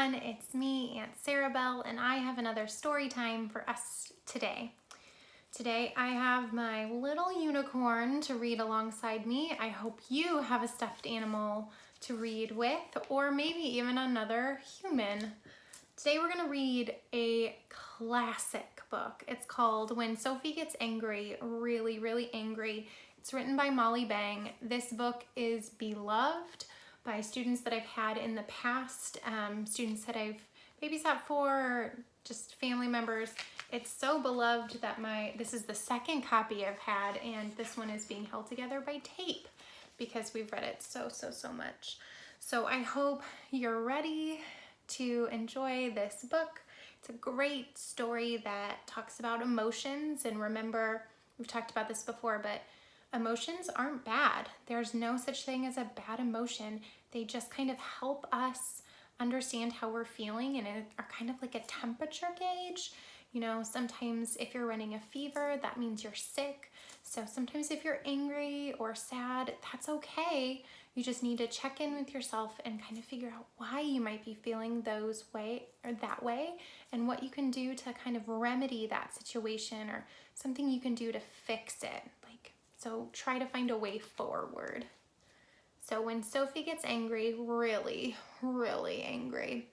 everyone, it's me, Aunt Sarah Bell, and I have another story time for us today. Today I have my little unicorn to read alongside me. I hope you have a stuffed animal to read with, or maybe even another human. Today we're gonna read a classic book. It's called When Sophie Gets Angry, Really, Really Angry. It's written by Molly Bang. This book is beloved by students that I've had in the past, students that I've babysat for, just family members. It's so beloved that this is the second copy I've had, and this one is being held together by tape because we've read it so much. So I hope you're ready to enjoy this book. It's a great story that talks about emotions, and remember, we've talked about this before, but emotions aren't bad. There's no such thing as a bad emotion. They just kind of help us understand how we're feeling and are kind of like a temperature gauge. You know, sometimes if you're running a fever, that means you're sick. So sometimes if you're angry or sad, that's okay. You just need to check in with yourself and kind of figure out why you might be feeling that way and what you can do to kind of remedy that situation or something you can do to fix it. So try to find a way forward. So when Sophie gets angry, really, really angry.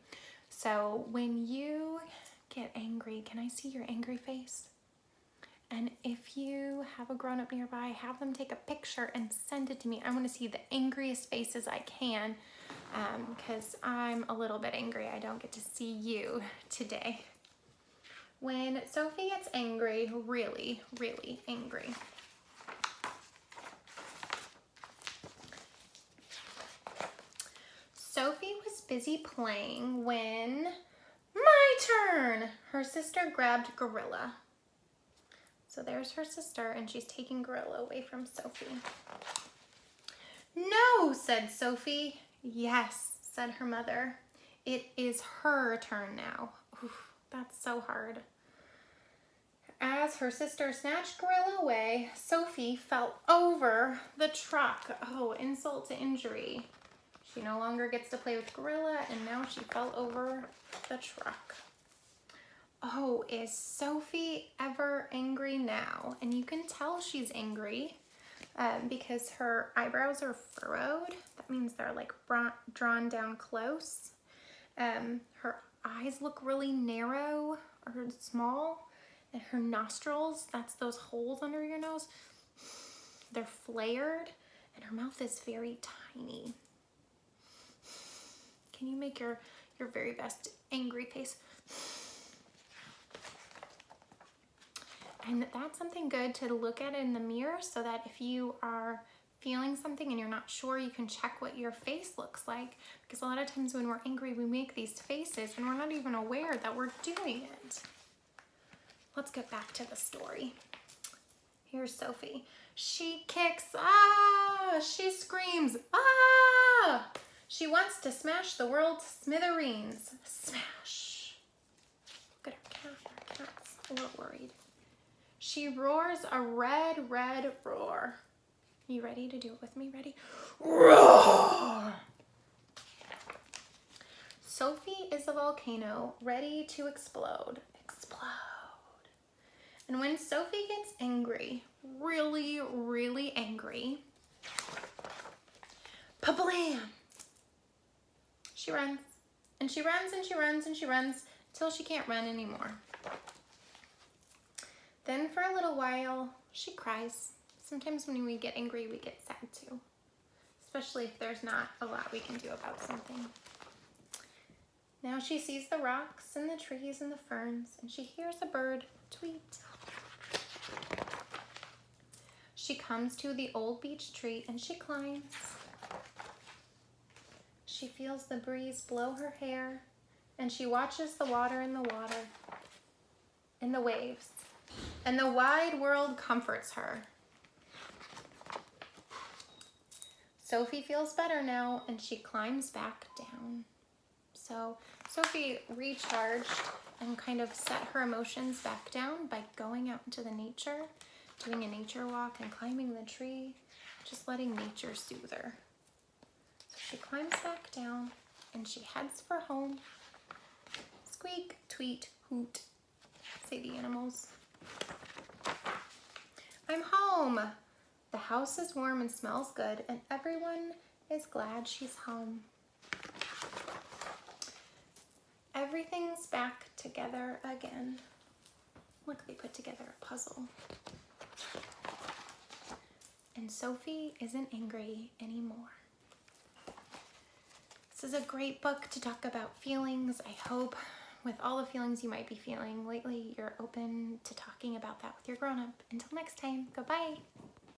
So when you get angry, can I see your angry face? And if you have a grown-up nearby, have them take a picture and send it to me. I want to see the angriest faces I can because I'm a little bit angry. I don't get to see you today. When Sophie gets angry, really, really angry. Sophie was busy playing when, my turn, her sister grabbed Gorilla. So there's her sister, and she's taking Gorilla away from Sophie. No, said Sophie. Yes, said her mother. It is her turn now. Oof, that's so hard. As her sister snatched Gorilla away, Sophie fell over the truck. Oh, insult to injury. She no longer gets to play with Gorilla, and now she fell over the truck. Oh, is Sophie ever angry now? And you can tell she's angry because her eyebrows are furrowed. That means they're like drawn down close. Her eyes look really narrow or small. And her nostrils, that's those holes under your nose, they're flared. And her mouth is very tiny. Can you make your very best angry face? And that's something good to look at in the mirror so that if you are feeling something and you're not sure, you can check what your face looks like. Because a lot of times when we're angry, we make these faces and we're not even aware that we're doing it. Let's get back to the story. Here's Sophie. She kicks, ah! She screams, ah! She wants to smash the world to smithereens. Smash. Look at her cat. Her cat's a little worried. She roars a red, red roar. You ready to do it with me? Ready? Roar! Sophie is a volcano ready to explode. Explode. And when Sophie gets angry, really, really angry, pa-blam! She runs, and she runs, and she runs, and she runs until she can't run anymore. Then for a little while, she cries. Sometimes when we get angry, we get sad too, especially if there's not a lot we can do about something. Now she sees the rocks and the trees and the ferns, and she hears a bird tweet. She comes to the old beech tree and she climbs. She feels the breeze blow her hair, and she watches the water in the water, and the waves, and the wide world comforts her. Sophie feels better now, and she climbs back down. So Sophie recharged and kind of set her emotions back down by going out into the nature, doing a nature walk and climbing the tree, just letting nature soothe her. So she climbs back down and she heads for home Squeak, tweet, hoot, say the animals. I'm home. The house is warm and smells good, and everyone is glad she's home. Everything's back together again. Look, they put together a puzzle. And Sophie isn't angry anymore. This is a great book to talk about feelings. I hope with all the feelings you might be feeling lately, you're open to talking about that with your grown-up. Until next time, goodbye.